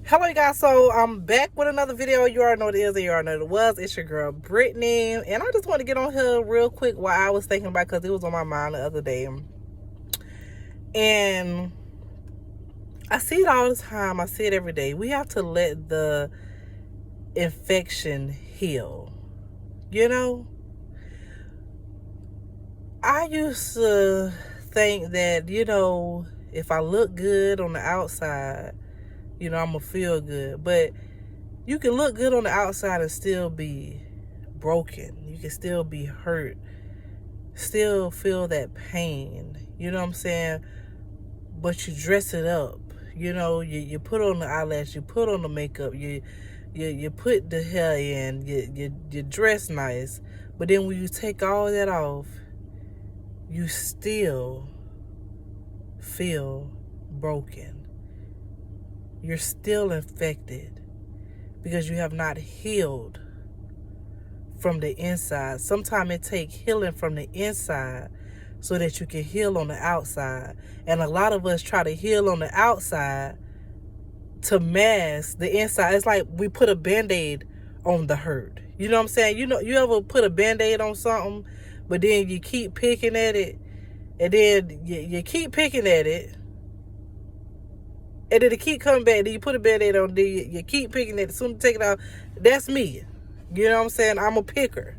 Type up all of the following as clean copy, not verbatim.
Hello, you guys. So I'm back with another video. You already know what it is, and you already know what it was. It's your girl Brittany, and I just want to get on here real quick while I was thinking about, because it was on my mind the other day, and I see it all the time. I see it every day. We have to let the infection heal. You know, I used to think that, if I look good on the outside, I'm gonna feel good. But you can look good on the outside and still be broken. You can still be hurt, still feel that pain. You know what I'm saying? But you dress it up. You put on the eyelash, you put on the makeup, you put the hair in, you dress nice. But then when you take all that off, you still feel broken. You're still infected because you have not healed from the inside. Sometimes it takes healing from the inside so that you can heal on the outside. And a lot of us try to heal on the outside to mask the inside. It's like we put a Band-Aid on the hurt. You know what I'm saying? You ever put a Band-Aid on something, but then you keep picking at it, and then you keep picking at it, and then it keep coming back. Then you put a Band-Aid on, then you keep picking at it. As soon as you take it out, that's me. You know what I'm saying? I'm a picker.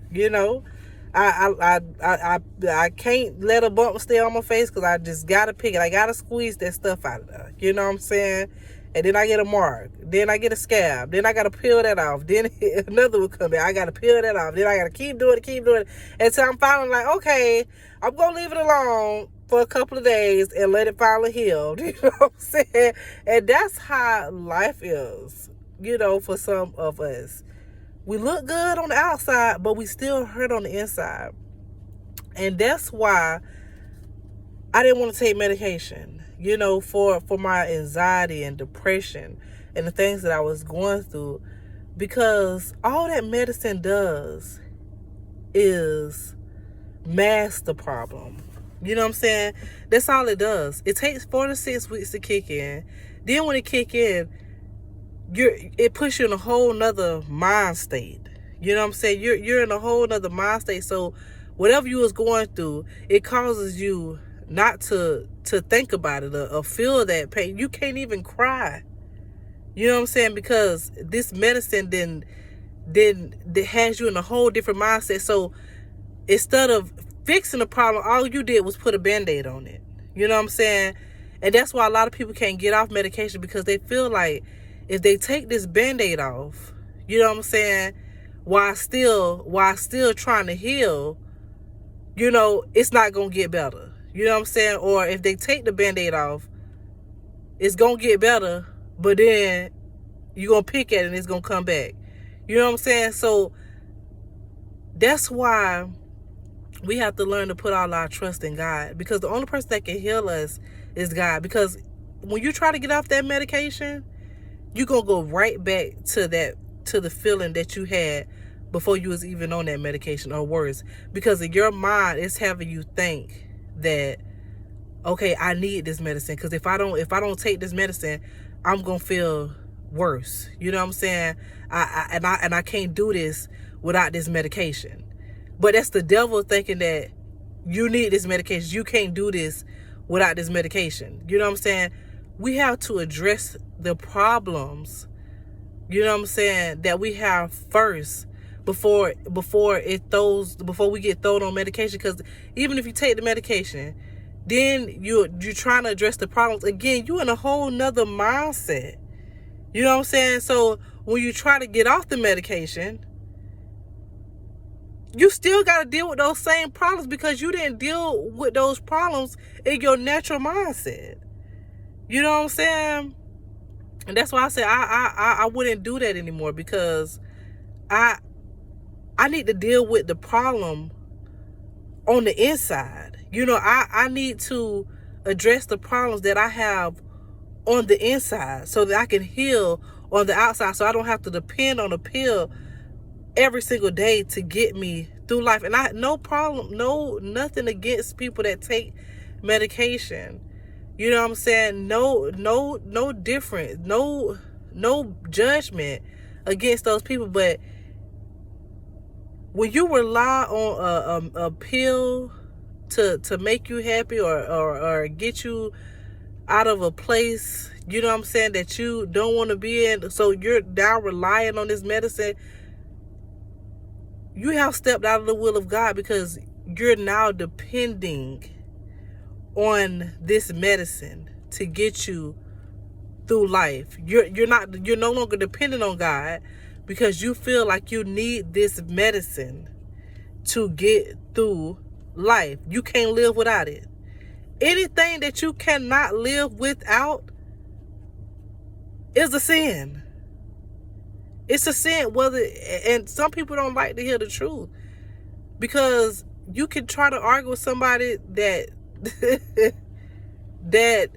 I can't let a bump stay on my face because I just gotta pick it. I gotta squeeze that stuff out of there. You know what I'm saying? And then I get a mark. Then I get a scab. Then I gotta peel that off. Then another will come back. I gotta peel that off. Then I gotta keep doing it. Until I'm finally like, okay, I'm gonna leave it alone for a couple of days and let it finally heal. You know what I'm saying? And that's how life is, for some of us. We look good on the outside, but we still hurt on the inside. And that's why I didn't want to take medication, for my anxiety and depression and the things that I was going through. Because all that medicine does is mask the problem. You know what I'm saying? That's all it does. It takes 4 to 6 weeks to kick in. Then when it kick in, it puts you in a whole nother mind state. You know what I'm saying? You're in a whole nother mind state. So whatever you was going through, it causes you not to think about it or feel that pain. You can't even cry. You know what I'm saying? Because this medicine then has you in a whole different mindset. So instead of fixing the problem, all you did was put a Band-Aid on it. You know what I'm saying? And that's why a lot of people can't get off medication, because they feel like if they take this Band-Aid off, you know what I'm saying, while still trying to heal, it's not going to get better. You know what I'm saying? Or if they take the Band-Aid off, it's going to get better, but then you're going to pick at it and it's going to come back. You know what I'm saying? So that's why we have to learn to put all our trust in God, because the only person that can heal us is God. Because when you try to get off that medication, you're going to go right back to the feeling that you had before you was even on that medication, or worse. Because in your mind, it's having you think that, okay, I need this medicine, because if I don't take this medicine, I'm going to feel worse. You know what I'm saying? I can't do this without this medication. But that's the devil thinking that you need this medication. You can't do this without this medication. You know what I'm saying? We have to address the problems, that we have first before we get thrown on medication. Because even if you take the medication, then you're trying to address the problems again, you're in a whole nother mindset. You know what I'm saying? So when you try to get off the medication, you still got to deal with those same problems, because you didn't deal with those problems in your natural mindset. You know what I'm saying? And that's why I said I wouldn't do that anymore, because I need to deal with the problem on the inside. I need to address the problems that I have on the inside so that I can heal on the outside, so I don't have to depend on a pill every single day to get me through life. And nothing against people that take medication. You know what I'm saying? No different. no judgment against those people, but when you rely on a pill to make you happy or get you out of a place, you know what I'm saying, that you don't want to be in, so you're now relying on this medicine, you have stepped out of the will of God, because you're now depending on this medicine to get you through life. You're no longer dependent on God, because you feel like you need this medicine to get through life. You can't live without it. Anything that you cannot live without is a sin. It's a sin. And some people don't like to hear the truth, because you can try to argue with somebody that that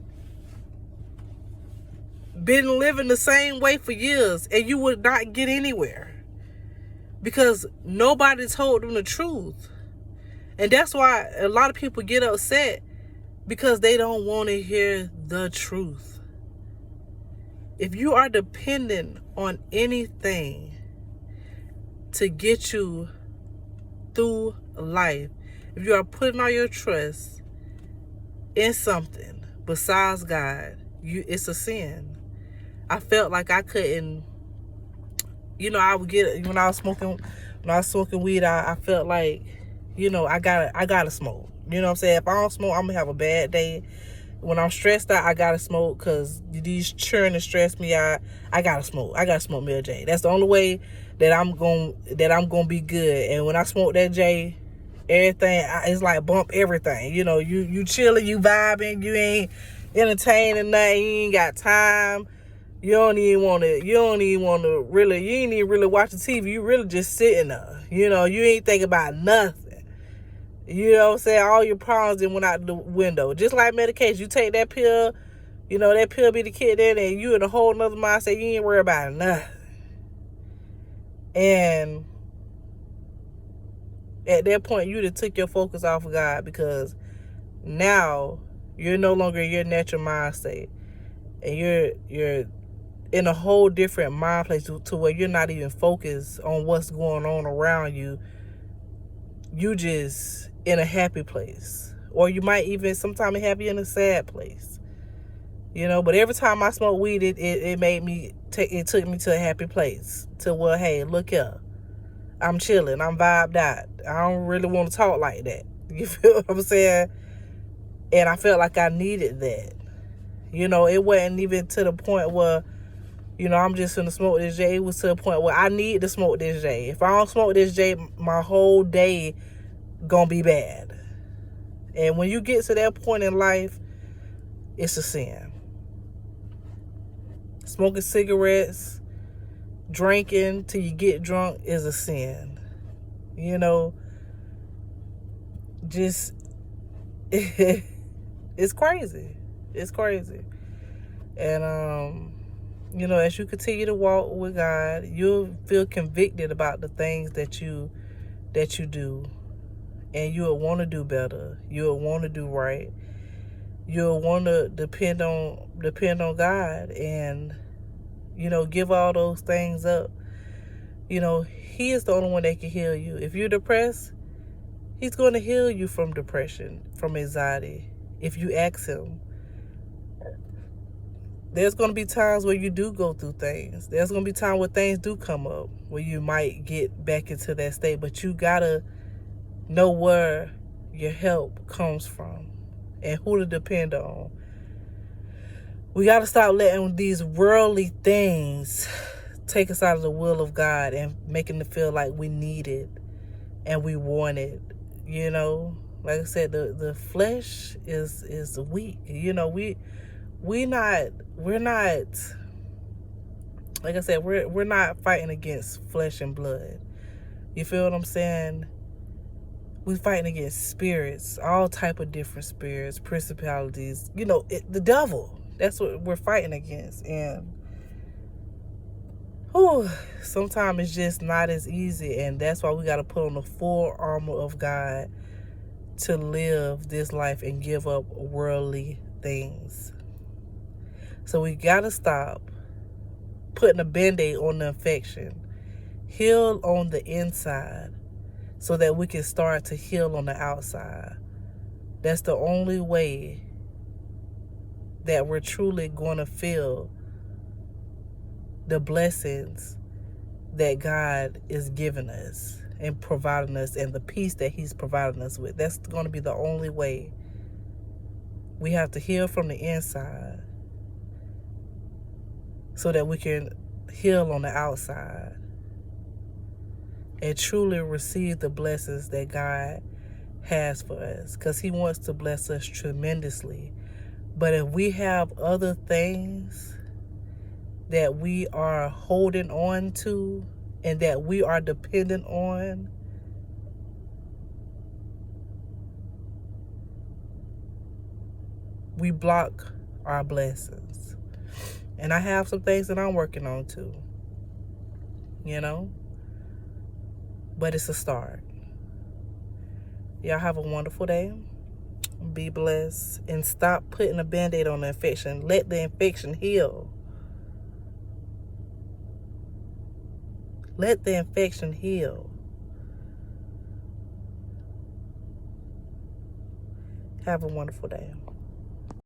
been living the same way for years, and you would not get anywhere, because nobody told them the truth. And that's why a lot of people get upset, because they don't want to hear the truth. If you are dependent on anything to get you through life, if you are putting all your trust in something besides God, it's a sin. I felt like I couldn't, I would get, when I was smoking weed, I felt like, I gotta smoke. You know what I'm saying? If I don't smoke, I'm gonna have a bad day. When I'm stressed out, I gotta smoke, because these churning stress me out. I gotta smoke. I gotta smoke me a J. That's the only way that I'm gonna be good. And when I smoke that J, everything, it's like bump everything. You chilling, you vibing, you ain't entertaining nothing, you ain't got time. You ain't even want to really watch the TV. You really just sitting there. You ain't think about nothing. You know what I'm saying? All your problems then went out the window. Just like medication. You take that pill, that pill be the kid in, and you in a whole nother mindset. You ain't worry about nothing. And at that point, you just took your focus off of God, because now you're no longer in your natural mind state. And you're in a whole different mind place to where you're not even focused on what's going on around you. You just in a happy place, or you might even sometimes happy in a sad place, but every time I smoke weed, it made me it took me to a happy place, to where, hey, look here, I'm chilling, I'm vibed out, I don't really want to talk like that. You feel what I'm saying? And I felt like I needed that. It wasn't even to the point where I'm just gonna smoke this J. It was to the point where I need to smoke this J. If I don't smoke this J, my whole day gonna be bad. And when you get to that point in life, it's a sin. Smoking cigarettes, drinking till you get drunk is a sin. Just it's crazy. It's crazy. And as you continue to walk with God, you'll feel convicted about the things that you do. And you'll want to do better. You'll want to do right. You'll want to depend on God, and give all those things up. He is the only one that can heal you. If you're depressed, He's going to heal you from depression, from anxiety, if you ask Him. There's going to be times where you do go through things. There's going to be times where things do come up, where you might get back into that state. But you got to know where your help comes from and who to depend on. We got to stop letting these worldly things take us out of the will of God and making it feel like we need it and we want it. Like I said, the flesh is weak. We're not, like I said, we're not fighting against flesh and blood. You feel what I'm saying? We're fighting against spirits, all type of different spirits, principalities, the devil. That's what we're fighting against. And sometimes it's just not as easy. And that's why we got to put on the full armor of God to live this life and give up worldly things. So we got to stop putting a band-aid on the infection. Heal on the inside so that we can start to heal on the outside. That's the only way that we're truly going to feel the blessings that God is giving us and providing us, and the peace that He's providing us with. That's going to be the only way. We have to heal from the inside so that we can heal on the outside and truly receive the blessings that God has for us, because He wants to bless us tremendously. But if we have other things that we are holding on to and that we are dependent on, we block our blessings. And I have some things that I'm working on too, you know, but it's a start. Y'all have a wonderful day. Be blessed, and stop putting a band-aid on the infection. Let the infection heal. Let the infection heal. Have a wonderful day.